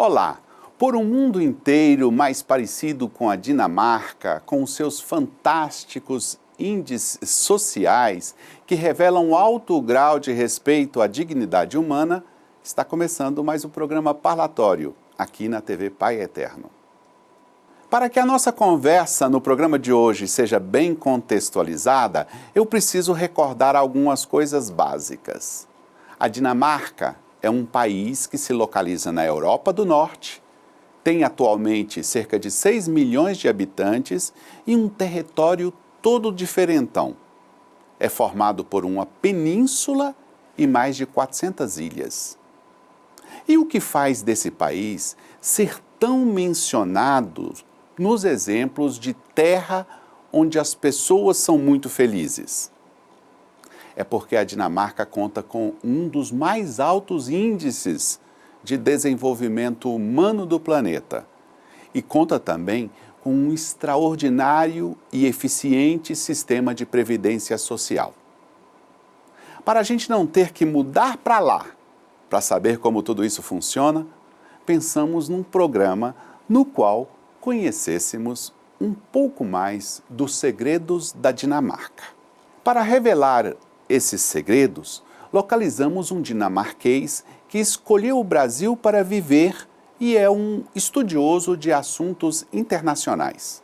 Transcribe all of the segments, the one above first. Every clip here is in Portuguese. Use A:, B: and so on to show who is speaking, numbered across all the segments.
A: Olá! Por um mundo inteiro mais parecido com a Dinamarca, com os seus fantásticos índices sociais que revelam alto grau de respeito à dignidade humana, está começando mais um programa parlatório aqui na TV Pai Eterno. Para que a nossa conversa no programa de hoje seja bem contextualizada, eu preciso recordar algumas coisas básicas. A Dinamarca é um país que se localiza na Europa do Norte, tem atualmente cerca de 6 milhões de habitantes e um território todo diferentão. É formado por uma península e mais de 400 ilhas. E o que faz desse país ser tão mencionado nos exemplos de terra onde as pessoas são muito felizes? É porque a Dinamarca conta com um dos mais altos índices de desenvolvimento humano do planeta e conta também com um extraordinário e eficiente sistema de previdência social. Para a gente não ter que mudar para lá para saber como tudo isso funciona, pensamos num programa no qual conhecêssemos um pouco mais dos segredos da Dinamarca. Para revelar esses segredos, localizamos um dinamarquês que escolheu o Brasil para viver e é um estudioso de assuntos internacionais.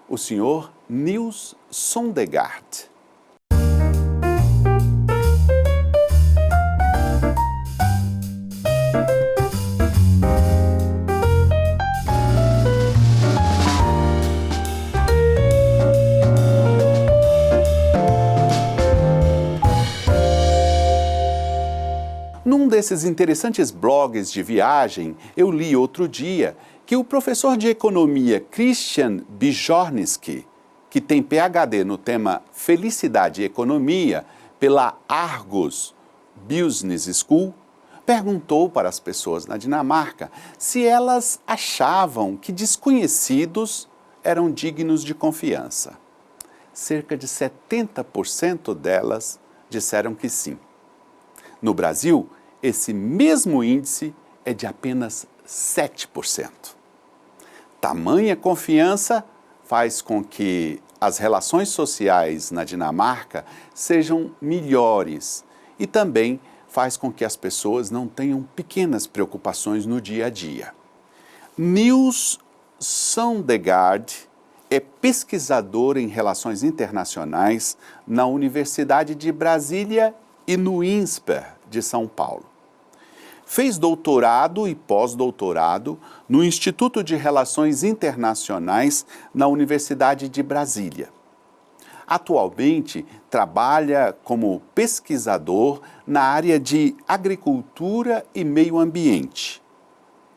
A: O senhor Niels Sondegaard. Num desses interessantes blogs de viagem, eu li outro dia que o professor de economia Christian Bjornski, que tem PhD no tema Felicidade e Economia pela Argus Business School, perguntou para as pessoas na Dinamarca se elas achavam que desconhecidos eram dignos de confiança. Cerca de 70% delas disseram que sim. No Brasil, esse mesmo índice é de apenas 7%. Tamanha confiança faz com que as relações sociais na Dinamarca sejam melhores e também faz com que as pessoas não tenham pequenas preocupações no dia a dia. Niels Sondegaard é pesquisador em relações internacionais na Universidade de Brasília e no INSPER de São Paulo. Fez doutorado e pós-doutorado no Instituto de Relações Internacionais na Universidade de Brasília. Atualmente, trabalha como pesquisador na área de agricultura e meio ambiente.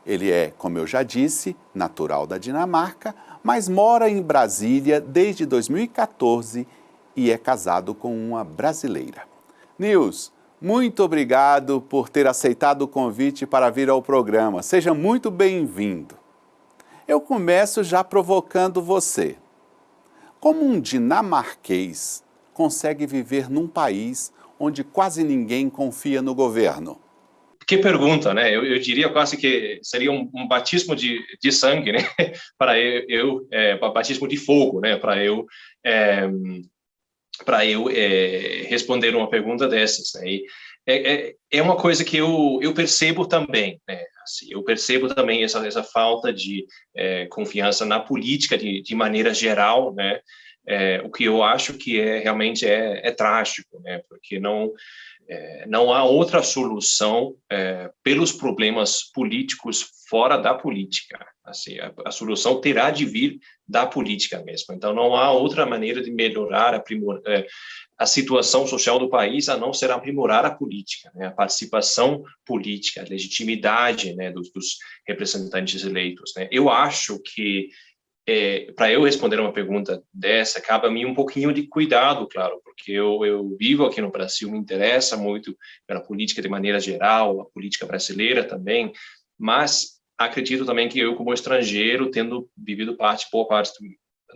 A: Ele é, como eu já disse, natural da Dinamarca, mas mora em Brasília desde 2014 e é casado com uma brasileira. Niels, muito obrigado por ter aceitado o convite para vir ao programa. Seja muito bem-vindo. Eu começo já provocando você. Como um dinamarquês consegue viver num país onde quase ninguém confia no governo?
B: Que pergunta, né? Eu diria quase que seria um batismo de sangue, né? Para batismo de fogo, né? Para eu responder uma pergunta dessas, né? É uma coisa que eu percebo também, né? Assim, eu percebo também essa falta de confiança na política de maneira geral, né? O que eu acho que realmente é trágico, né? Porque não há outra solução pelos problemas políticos fora da política. Assim, a solução terá de vir da política mesmo. Então, não há outra maneira de melhorar, aprimorar a situação social do país a não ser aprimorar a política, né? A participação política, a legitimidade, né, dos representantes eleitos, né? Eu acho que para eu responder uma pergunta dessa, cabe a mim um pouquinho de cuidado, claro, porque eu vivo aqui no Brasil, me interessa muito pela política de maneira geral, a política brasileira também, mas acredito também que eu, como estrangeiro, tendo vivido boa parte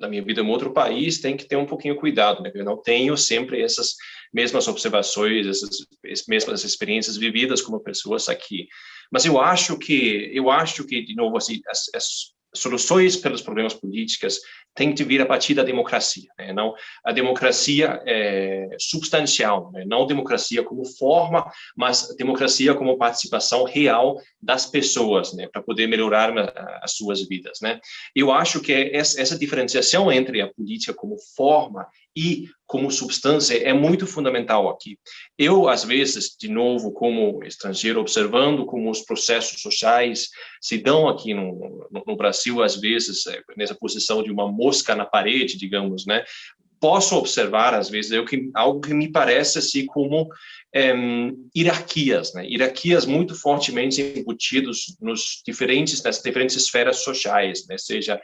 B: da minha vida em outro país, tem que ter um pouquinho cuidado, né? Eu não tenho sempre essas mesmas observações, essas mesmas experiências vividas como pessoas aqui. Mas eu acho que de novo, assim, as soluções pelos problemas políticos têm que vir a partir da democracia, né? Não a democracia substancial, né? Não democracia como forma, mas democracia como participação real das pessoas, né? Para poder melhorar as suas vidas, né? Eu acho que essa diferenciação entre a política como forma e como substância é muito fundamental aqui. Eu, às vezes, de novo, como estrangeiro, observando como os processos sociais se dão aqui no Brasil, às vezes, nessa posição de uma mosca na parede, digamos, né? Posso observar, às vezes, algo que me parece assim como hierarquias, né? Hierarquias muito fortemente embutidos nas diferentes esferas sociais, né? Seja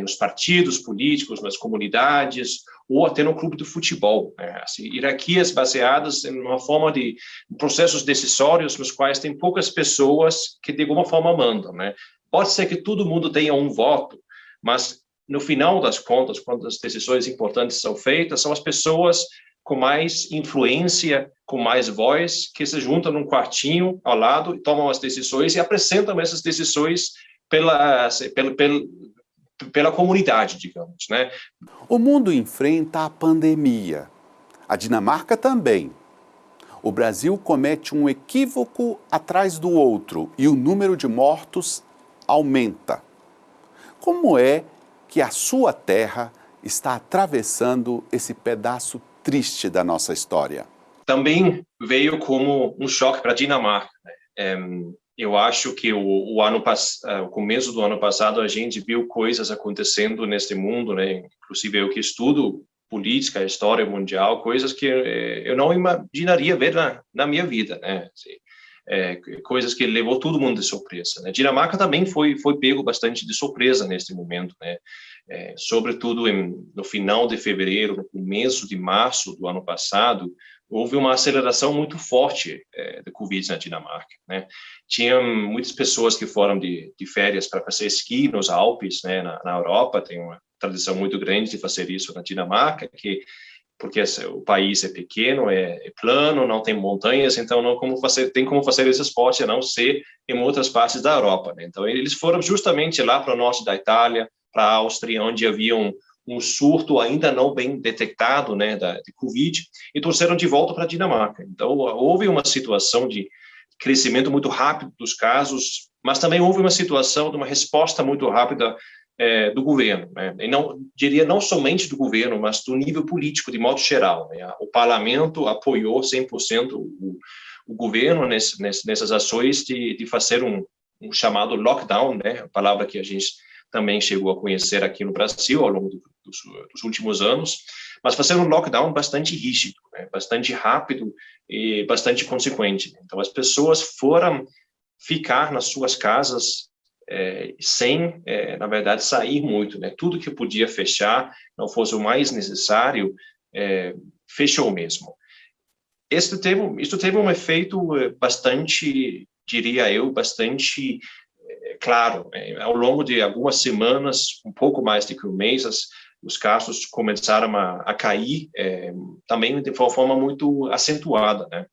B: nos partidos políticos, nas comunidades, ou até no clube de futebol, né? Assim, hierarquias baseadas em uma forma de processos decisórios nos quais tem poucas pessoas que, de alguma forma, mandam, né? Pode ser que todo mundo tenha um voto, mas, no final das contas, quando as decisões importantes são feitas, são as pessoas com mais influência, com mais voz, que se juntam num quartinho ao lado e tomam as decisões e apresentam essas decisões pela comunidade, digamos, né?
A: O mundo enfrenta a pandemia. A Dinamarca também. O Brasil comete um equívoco atrás do outro e o número de mortos aumenta. Como é que a sua terra está atravessando esse pedaço triste da nossa história?
B: Também veio como um choque para a Dinamarca, né? Eu acho que o começo do ano passado a gente viu coisas acontecendo neste mundo, né? Inclusive eu que estudo política, história mundial, coisas que eu não imaginaria ver na minha vida, né? Assim, coisas que levou todo mundo de surpresa, né? Dinamarca também foi pego bastante de surpresa neste momento, né? Sobretudo no final de fevereiro, no começo de março do ano passado, houve uma aceleração muito forte da Covid na Dinamarca, né? Tinha muitas pessoas que foram de férias para fazer esqui nos Alpes, né? Na Europa tem uma tradição muito grande de fazer isso na Dinamarca, porque o país é pequeno, é plano, não tem montanhas, então tem como fazer esse esporte a não ser em outras partes da Europa, né? Então eles foram justamente lá para o norte da Itália, para a Áustria, onde havia um surto ainda não bem detectado, né, de Covid, e trouxeram de volta para a Dinamarca. Então houve uma situação de crescimento muito rápido dos casos, mas também houve uma situação de uma resposta muito rápida do governo, né? E não somente do governo, mas do nível político de modo geral, né? O parlamento apoiou 100% o governo nessas ações de fazer um chamado lockdown, né? A palavra que a gente também chegou a conhecer aqui no Brasil ao longo dos últimos anos, mas fazer um lockdown bastante rígido, né? Bastante rápido e bastante consequente. Então as pessoas foram ficar nas suas casas sem, na verdade, sair muito, né? Tudo que podia fechar, não fosse o mais necessário, fechou mesmo. Isso teve um efeito bastante, diria eu, bastante claro. Ao longo de algumas semanas, um pouco mais de que um mês, os casos começaram a cair, também de uma forma muito acentuada, né?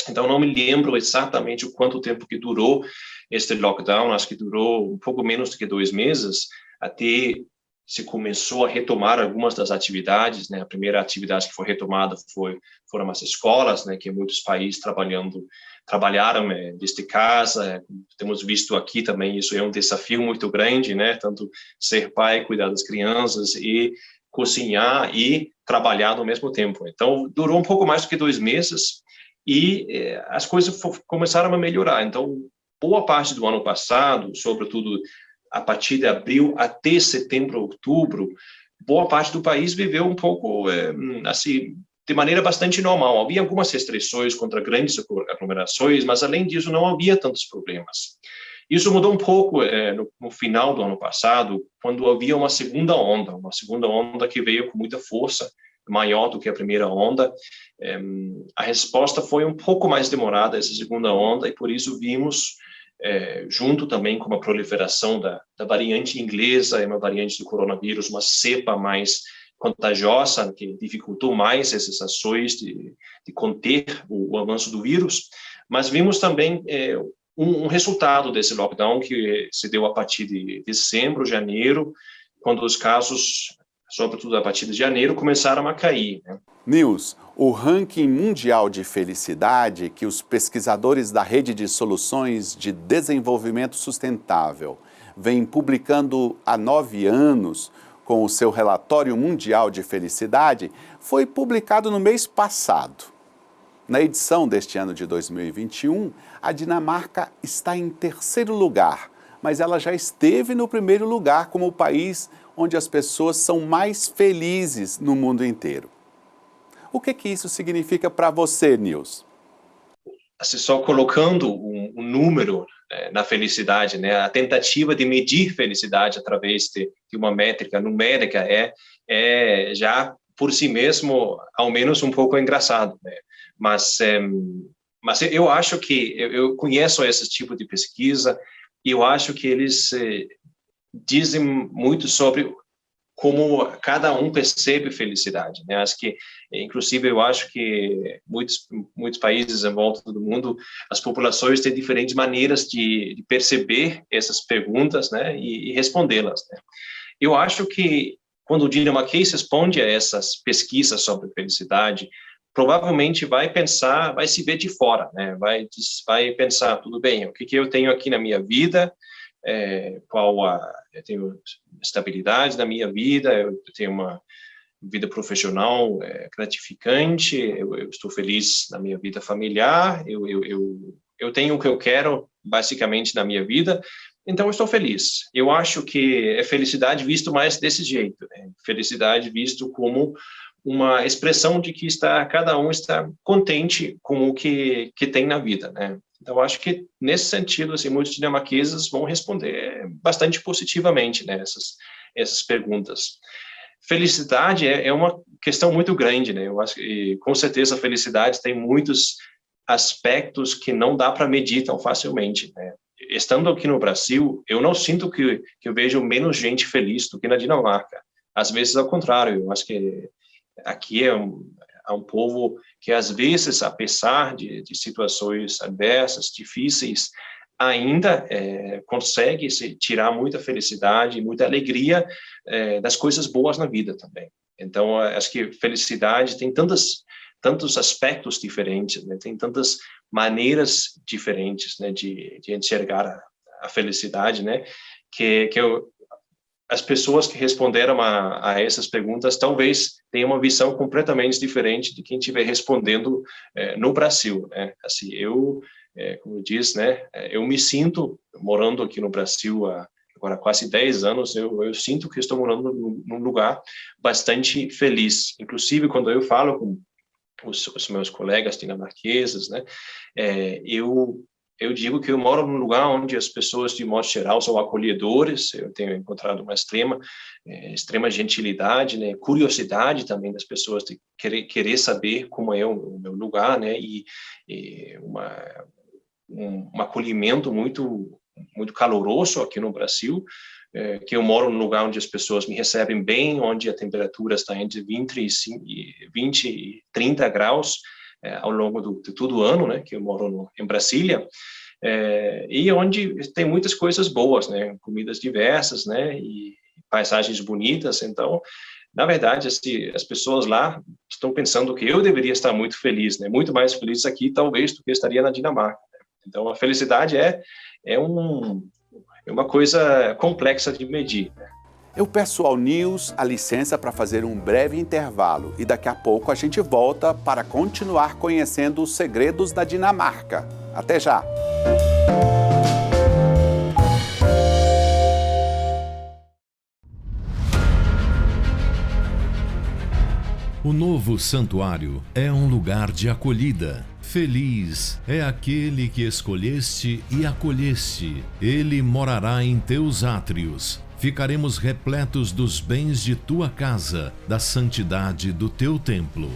B: Então, não me lembro exatamente o quanto tempo que durou este lockdown, acho que durou um pouco menos do que 2 meses, até se começou a retomar algumas das atividades, né? A primeira atividade que foi retomada foram as escolas, né? Que muitos países trabalharam desde casa. Temos visto aqui também, isso é um desafio muito grande, né? Tanto ser pai, cuidar das crianças e cozinhar e trabalhar ao mesmo tempo. Então, durou um pouco mais do que 2 meses, e as coisas começaram a melhorar. Então, boa parte do ano passado, sobretudo a partir de abril até setembro, outubro, boa parte do país viveu um pouco assim, de maneira bastante normal. Havia algumas restrições contra grandes aglomerações, mas além disso não havia tantos problemas. Isso mudou um pouco no final do ano passado, quando havia uma segunda onda que veio com muita força, maior do que a primeira onda. A resposta foi um pouco mais demorada, essa segunda onda, e por isso vimos junto também com a proliferação da variante inglesa, uma variante do coronavírus, uma cepa mais contagiosa, que dificultou mais essas ações de conter o avanço do vírus, mas vimos também um resultado desse lockdown que se deu a partir de dezembro, janeiro, quando os casos, sobretudo a partir de janeiro, começaram a cair, né?
A: Nils, o ranking mundial de felicidade que os pesquisadores da Rede de Soluções de Desenvolvimento Sustentável vêm publicando há 9 anos, com o seu relatório mundial de felicidade, foi publicado no mês passado. Na edição deste ano de 2021, a Dinamarca está em 3º lugar, mas ela já esteve no 1º lugar como o país onde as pessoas são mais felizes no mundo inteiro. O que isso significa para você, Nils?
B: Assim, só colocando um número na felicidade, né? A tentativa de medir felicidade através de uma métrica numérica é já por si mesmo, ao menos um pouco engraçado, né? Mas eu acho que eu conheço esse tipo de pesquisa e eu acho que eles dizem muito sobre como cada um percebe felicidade, né? Acho que, inclusive, eu acho que muitos países em volta do mundo, as populações têm diferentes maneiras de perceber essas perguntas, né? E respondê-las, né? Eu acho que quando o dinamarquês responde a essas pesquisas sobre felicidade, provavelmente vai se ver de fora, né? Vai pensar, tudo bem, o que eu tenho aqui na minha vida? Eu tenho estabilidade na minha vida, eu tenho uma vida profissional gratificante, eu estou feliz na minha vida familiar, eu tenho o que eu quero, basicamente, na minha vida, então eu estou feliz. Eu acho que é felicidade visto mais desse jeito, né? Felicidade visto como uma expressão de que cada um está contente com o que tem na vida, né? Então, acho que, nesse sentido, assim, muitos dinamarqueses vão responder bastante positivamente, né, essas perguntas. Felicidade é uma questão muito grande, né? Eu acho que, com certeza, a felicidade tem muitos aspectos que não dá para medir tão facilmente, né? Estando aqui no Brasil, eu não sinto que eu vejo menos gente feliz do que na Dinamarca. Às vezes, ao contrário, eu acho que aqui é um povo que, às vezes, apesar de situações adversas, difíceis, ainda consegue tirar muita felicidade, muita alegria das coisas boas na vida também. Então, acho que felicidade tem tantos aspectos diferentes, né? Tem tantas maneiras diferentes, né, de enxergar a felicidade, né? As pessoas que responderam a essas perguntas talvez tenham uma visão completamente diferente de quem estiver respondendo no Brasil, né? Assim, como eu disse, né, eu me sinto morando aqui no Brasil há agora quase 10 anos, eu sinto que estou morando num lugar bastante feliz. Inclusive, quando eu falo com os meus colegas dinamarqueses, né, eu digo que eu moro num lugar onde as pessoas, de modo geral, são acolhedores. Eu tenho encontrado uma extrema gentilidade, né, curiosidade também das pessoas de querer saber como é o meu lugar, né, e um acolhimento muito, muito caloroso aqui no Brasil, que eu moro num lugar onde as pessoas me recebem bem, onde a temperatura está entre 20 e 30 graus, ao longo de todo o ano, né, que eu moro em Brasília, e onde tem muitas coisas boas, né, comidas diversas, né, e paisagens bonitas. Então, na verdade, as pessoas lá estão pensando que eu deveria estar muito feliz, né, muito mais feliz aqui, talvez, do que estaria na Dinamarca, né? Então, a felicidade é uma coisa complexa de medir, né?
A: Eu peço ao Nils a licença para fazer um breve intervalo e daqui a pouco a gente volta para continuar conhecendo os segredos da Dinamarca. Até já!
C: O novo santuário é um lugar de acolhida. Feliz é aquele que escolheste e acolheste. Ele morará em teus átrios. Ficaremos repletos dos bens de tua casa, da santidade do teu templo.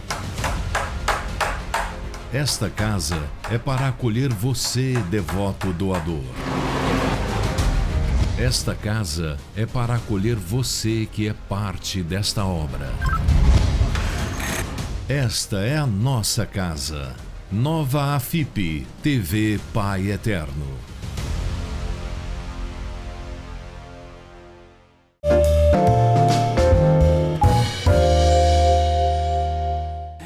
C: Esta casa é para acolher você, devoto doador. Esta casa é para acolher você que é parte desta obra. Esta é a nossa casa. Nova AFIP, TV Pai Eterno.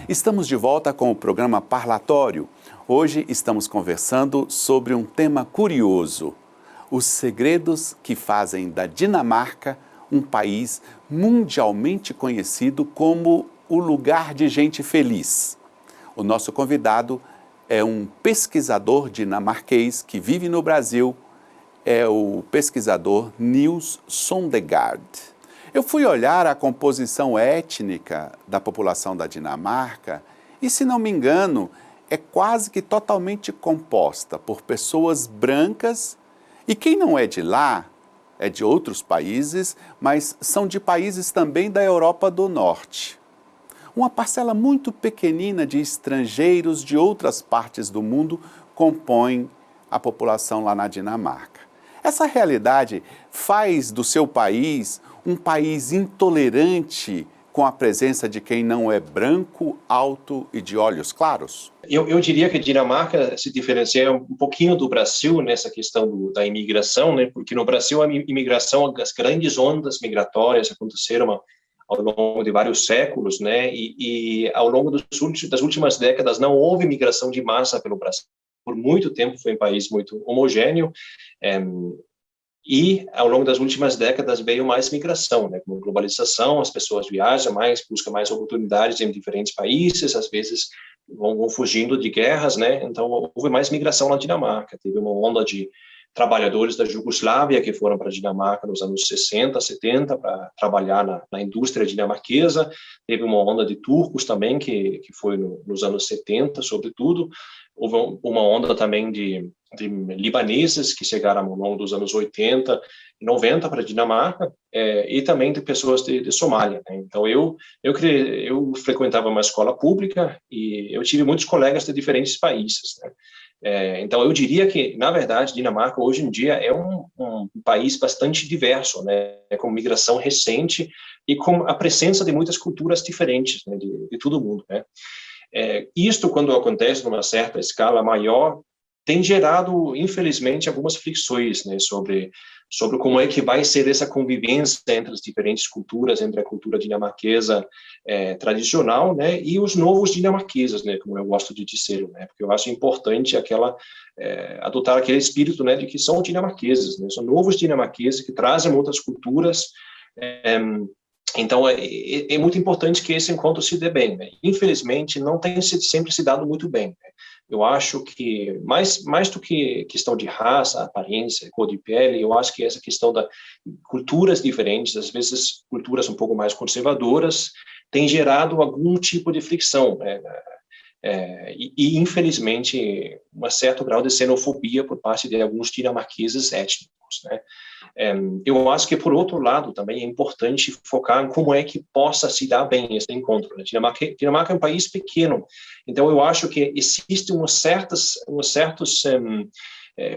A: Estamos de volta com o programa Parlatório. Hoje estamos conversando sobre um tema curioso: os segredos que fazem da Dinamarca um país mundialmente conhecido como o lugar de gente feliz. O nosso convidado é um pesquisador dinamarquês que vive no Brasil, é o pesquisador Niels Sondegaard. Eu fui olhar a composição étnica da população da Dinamarca e, se não me engano, é quase que totalmente composta por pessoas brancas, e quem não é de lá é de outros países, mas são de países também da Europa do Norte. Uma parcela muito pequenina de estrangeiros de outras partes do mundo compõe a população lá na Dinamarca. Essa realidade faz do seu país um país intolerante com a presença de quem não é branco, alto e de olhos claros?
B: Eu diria que a Dinamarca se diferencia um pouquinho do Brasil nessa questão da imigração, né? Porque no Brasil a imigração, as grandes ondas migratórias aconteceram ao longo de vários séculos, né? E ao longo das últimas décadas não houve migração de massa pelo Brasil. Por muito tempo foi um país muito homogêneo. E, ao longo das últimas décadas, veio mais migração, né? Com globalização, as pessoas viajam mais, buscam mais oportunidades em diferentes países, às vezes vão fugindo de guerras, né? Então, houve mais migração na Dinamarca. Teve uma onda de trabalhadores da Jugoslávia que foram para a Dinamarca nos anos 60, 70, para trabalhar na indústria dinamarquesa. Teve uma onda de turcos também, que foi nos anos 70, sobretudo. Houve uma onda também de libaneses que chegaram ao longo dos anos 80 e 90 para a Dinamarca, e também de pessoas de Somália, né? Então, eu frequentava uma escola pública e eu tive muitos colegas de diferentes países, né? Então, eu diria que, na verdade, Dinamarca, hoje em dia, é um país bastante diverso, né? Com migração recente e com a presença de muitas culturas diferentes, né? de todo o mundo, né? Isto, quando acontece numa certa escala maior, tem gerado, infelizmente, algumas fricções, né, sobre como é que vai ser essa convivência entre as diferentes culturas, entre a cultura dinamarquesa tradicional, né, e os novos dinamarqueses, né, como eu gosto de dizer, né, porque eu acho importante adotar aquele espírito, né, de que são dinamarqueses, né, são novos dinamarqueses que trazem outras culturas. Então, é muito importante que esse encontro se dê bem, né? Infelizmente, não tem sempre se dado muito bem, né? Eu acho que, mais do que questão de raça, aparência, cor de pele, eu acho que essa questão da culturas diferentes, às vezes culturas um pouco mais conservadoras, tem gerado algum tipo de fricção, né? Infelizmente, um certo grau de xenofobia por parte de alguns dinamarqueses étnicos, né? Eu acho que, por outro lado, também é importante focar em como é que possa se dar bem esse encontro, né? Dinamarca é um país pequeno, então eu acho que existem uns certos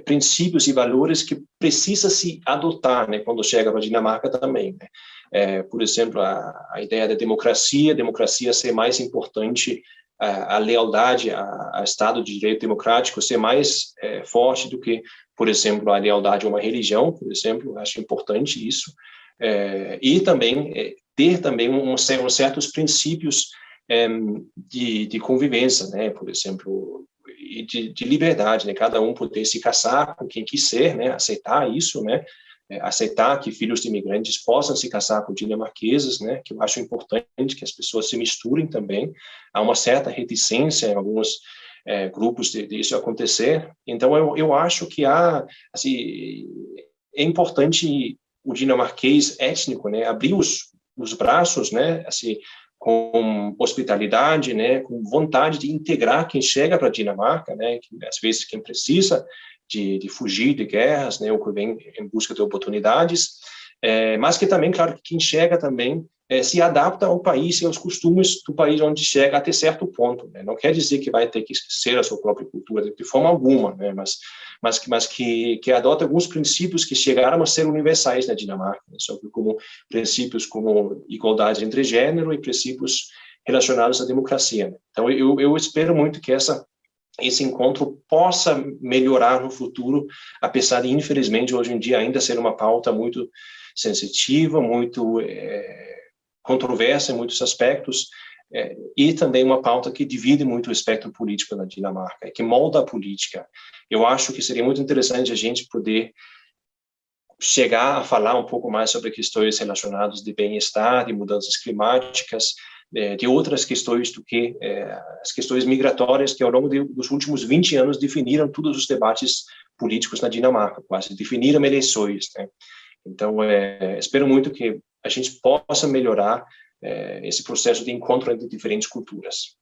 B: princípios e valores que precisa se adotar, né, quando chega para a Dinamarca também, né? Por exemplo, a ideia da democracia ser mais importante, a lealdade ao Estado de Direito democrático ser mais forte do que, por exemplo, a lealdade a uma religião, por exemplo. Eu acho importante isso. E também ter também uns certos princípios de convivência, né? Por exemplo, e de liberdade, né? Cada um poder se casar com quem quiser, né? Aceitar isso, né? Aceitar que filhos de imigrantes possam se casar com dinamarqueses, né? Que eu acho importante que as pessoas se misturem também. Há uma certa reticência em alguns grupos disso acontecer. Então, eu acho que assim, é importante o dinamarquês étnico, né? Abrir os braços, né? Assim, com hospitalidade, né? Com vontade de integrar quem chega para a Dinamarca, né? Que, às vezes, quem precisa de fugir de guerras, né, ou que vem em busca de oportunidades, mas que também, claro, que quem chega também se adapta ao país e aos costumes do país onde chega até certo ponto, né? Não quer dizer que vai ter que esquecer a sua própria cultura de forma alguma, né? Mas que adota alguns princípios que chegaram a ser universais na Dinamarca, né? Sobre como princípios como igualdade entre gênero e princípios relacionados à democracia, né? Então, eu espero muito que esse encontro possa melhorar no futuro, apesar de, infelizmente, hoje em dia ainda ser uma pauta muito sensitiva, muito controversa em muitos aspectos, e também uma pauta que divide muito o espectro político na Dinamarca, que molda a política. Eu acho que seria muito interessante a gente poder chegar a falar um pouco mais sobre questões relacionadas de bem-estar, de mudanças climáticas, de outras questões do que as questões migratórias que ao longo dos últimos 20 anos definiram todos os debates políticos na Dinamarca, quase definiram eleições, né? Então, espero muito que a gente possa melhorar esse processo de encontro entre diferentes culturas.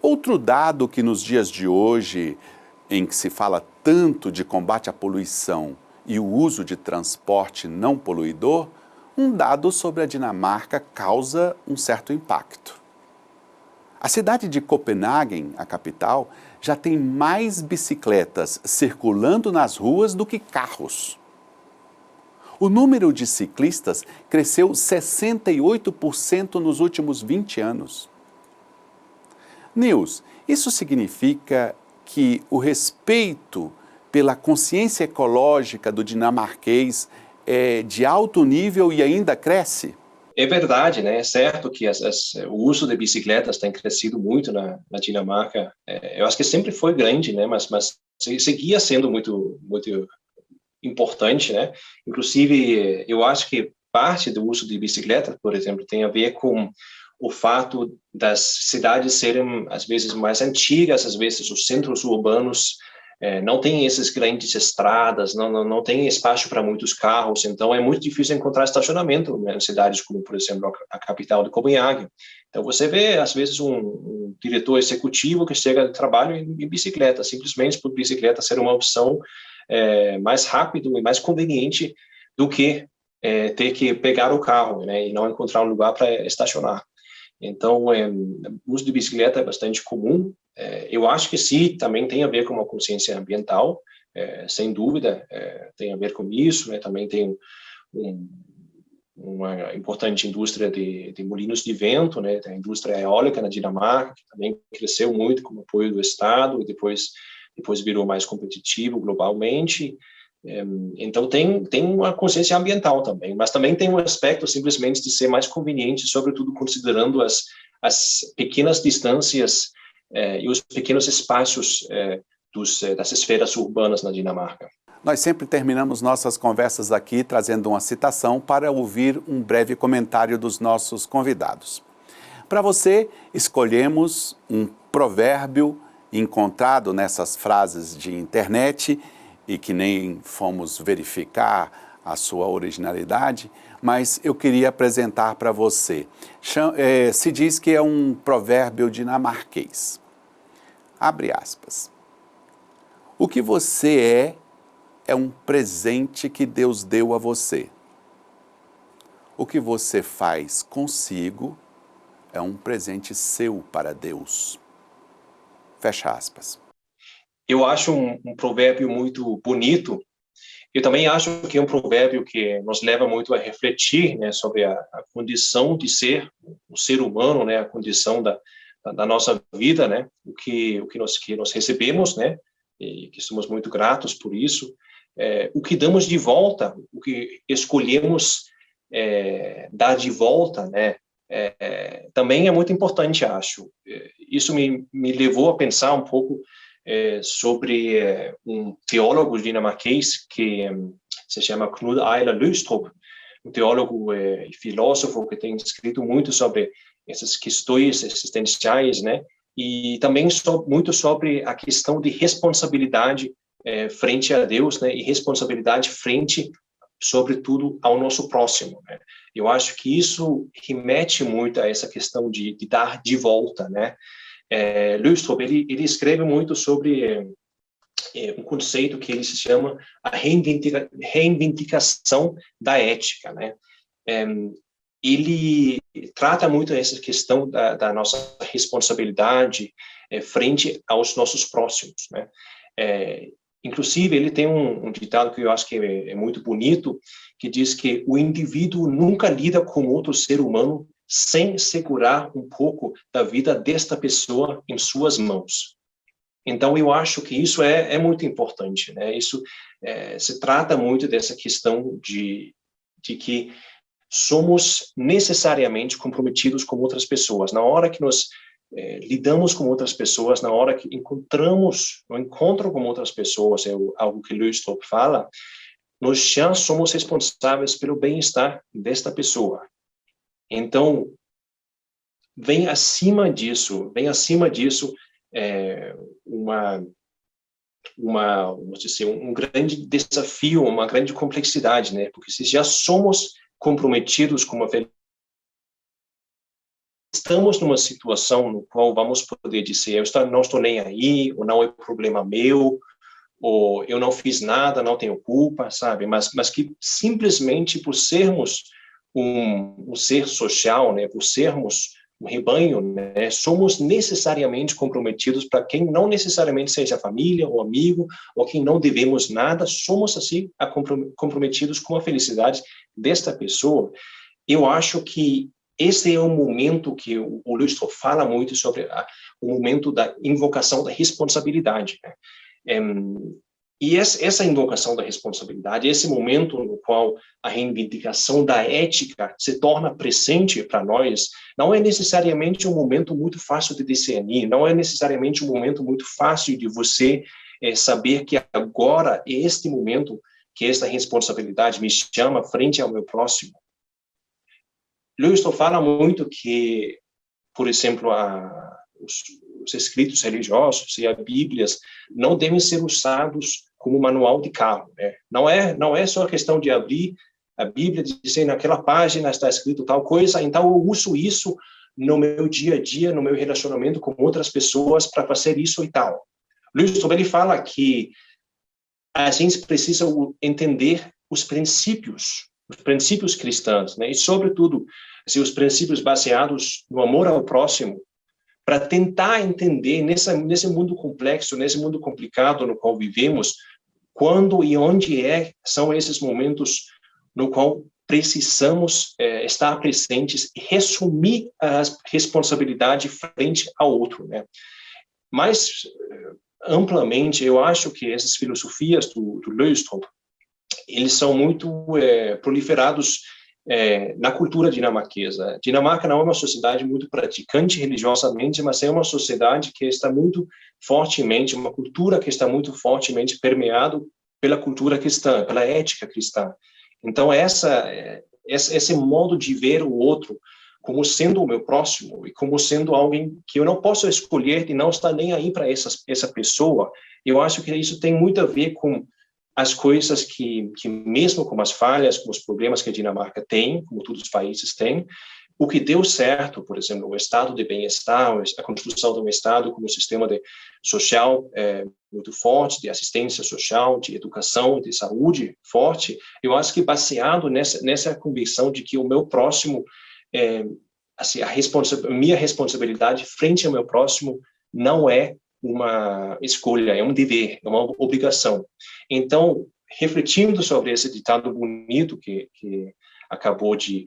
A: Outro dado que nos dias de hoje, em que se fala tanto de combate à poluição e o uso de transporte não poluidor, um dado sobre a Dinamarca causa um certo impacto. A cidade de Copenhague, a capital, já tem mais bicicletas circulando nas ruas do que carros. O número de ciclistas cresceu 68% nos últimos 20 anos. Nils, isso significa que o respeito pela consciência ecológica do dinamarquês é de alto nível e ainda cresce?
B: É verdade, né? É certo que o uso de bicicletas tem crescido muito na Dinamarca. Eu acho que sempre foi grande, né? Mas seguia sendo muito, muito importante, né? Inclusive, eu acho que parte do uso de bicicleta, por exemplo, tem a ver com o fato das cidades serem, às vezes, mais antigas, às vezes os centros urbanos não tem essas grandes estradas, não tem espaço para muitos carros, então é muito difícil encontrar estacionamento, né, em cidades como, por exemplo, a capital de Copenhague. Então você vê, às vezes, um diretor executivo que chega de trabalho em bicicleta, simplesmente por bicicleta ser uma opção mais rápido e mais conveniente do que ter que pegar o carro, né, e não encontrar um lugar para estacionar. Então, o uso de bicicleta é bastante comum. Eu acho que sim, também tem a ver com uma consciência ambiental, sem dúvida, tem a ver com isso, né? Também tem uma importante indústria de molinos de vento, né? A indústria eólica na Dinamarca, que também cresceu muito com o apoio do Estado e depois virou mais competitivo globalmente. Então tem uma consciência ambiental também, mas também tem um aspecto simplesmente de ser mais conveniente, sobretudo considerando as pequenas distâncias e os pequenos espaços das esferas urbanas na Dinamarca.
A: Nós sempre terminamos nossas conversas aqui trazendo uma citação para ouvir um breve comentário dos nossos convidados. Para você, escolhemos um provérbio encontrado nessas frases de internet e que nem fomos verificar a sua originalidade, mas eu queria apresentar para você. Se diz que é um provérbio dinamarquês. Abre aspas. O que você é um presente que Deus deu a você. O que você faz consigo é um presente seu para Deus. Fecha aspas.
B: Eu acho um provérbio muito bonito. Eu também acho que é um provérbio que nos leva muito a refletir, né, sobre a condição de ser o ser humano, né, a condição da nossa vida, né, o que nós recebemos, né, e que somos muito gratos por isso, o que damos de volta, o que escolhemos dar de volta, né, também é muito importante, acho. Isso me levou a pensar um pouco sobre um teólogo dinamarquês que se chama Knud Ejler Løgstrup, um teólogo e filósofo que tem escrito muito sobre essas questões existenciais, né? E também muito sobre a questão de responsabilidade frente a Deus, né? E responsabilidade frente, sobretudo, ao nosso próximo, né? Eu acho que isso remete muito a essa questão de dar de volta, né? Løgstrup, ele escreve muito sobre um conceito que ele se chama a reivindicação da ética, né? ele trata muito essa questão da nossa responsabilidade frente aos nossos próximos, né? Inclusive, ele tem um ditado que eu acho que é muito bonito, que diz que o indivíduo nunca lida com outro ser humano sem segurar um pouco da vida desta pessoa em suas mãos. Então, eu acho que isso é muito importante, né? Isso se trata muito dessa questão de que somos necessariamente comprometidos com outras pessoas. Na hora que nós lidamos com outras pessoas, na hora que encontramos o encontro com outras pessoas, algo que Leustrop fala, nós já somos responsáveis pelo bem-estar desta pessoa. Então, vem acima disso vamos dizer, um grande desafio, uma grande complexidade, né? Porque se já somos comprometidos com uma felicidade, estamos numa situação no qual vamos poder dizer, não estou nem aí, ou não é problema meu, ou eu não fiz nada, não tenho culpa, sabe? Mas que simplesmente por sermos um ser social, né? Por sermos um rebanho, né? Somos necessariamente comprometidos para quem não necessariamente seja família ou amigo, ou quem não devemos nada, somos assim comprometidos com a felicidade desta pessoa. Eu acho que esse é um momento que o Leustrop fala muito sobre o momento da invocação da responsabilidade, né? E essa invocação da responsabilidade, esse momento no qual a reivindicação da ética se torna presente para nós, não é necessariamente um momento muito fácil de discernir, não é necessariamente um momento muito fácil de você saber que agora é este momento que esta responsabilidade me chama frente ao meu próximo. Leustrop fala muito que, por exemplo, os escritos religiosos e as Bíblias não devem ser usados como manual de carro, né? Não é só a questão de abrir a Bíblia e dizer naquela página está escrito tal coisa, então eu uso isso no meu dia a dia, no meu relacionamento com outras pessoas para fazer isso e tal. Leustrop, ele fala que a gente precisa entender os princípios cristãos, né? E sobretudo os princípios baseados no amor ao próximo, para tentar entender nesse mundo complexo, nesse mundo complicado no qual vivemos, quando e onde são esses momentos no qual precisamos estar presentes e resumir a responsabilidade frente ao outro, né? Mas, amplamente, eu acho que essas filosofias do Leustrop, eles são muito proliferados na cultura dinamarquesa. Dinamarca não é uma sociedade muito praticante religiosamente, mas é uma sociedade que está muito fortemente, uma cultura que está muito fortemente permeado pela cultura cristã, pela ética cristã. Então, esse modo de ver o outro como sendo o meu próximo e como sendo alguém que eu não posso escolher e não está nem aí para essa pessoa, eu acho que isso tem muito a ver com as coisas que mesmo com as falhas, com os problemas que a Dinamarca tem, como todos os países têm, o que deu certo, por exemplo, o estado de bem-estar, a construção de um estado como um sistema social muito forte, de assistência social, de educação, de saúde forte, eu acho que baseado nessa convicção de que o meu próximo, assim, minha responsabilidade frente ao meu próximo não é uma escolha, é um dever, é uma obrigação. Então, refletindo sobre esse ditado bonito que acabou de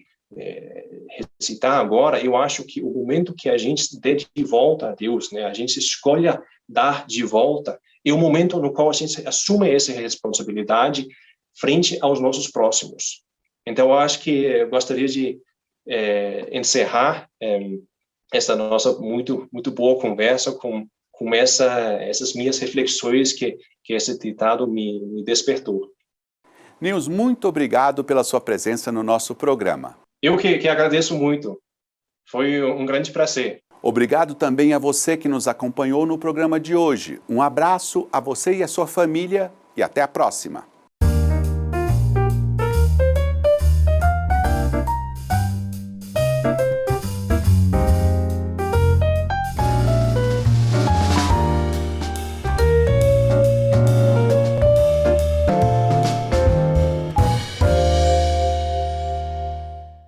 B: recitar agora, eu acho que o momento que a gente dê de volta a Deus, né, a gente escolha dar de volta, é o momento no qual a gente assume essa responsabilidade frente aos nossos próximos. Então, eu acho que eu gostaria de encerrar essa nossa muito boa conversa com essas minhas reflexões que esse ditado me despertou.
A: Nils, muito obrigado pela sua presença no nosso programa.
B: Eu que agradeço muito. Foi um grande prazer.
A: Obrigado também a você que nos acompanhou no programa de hoje. Um abraço a você e a sua família e até a próxima.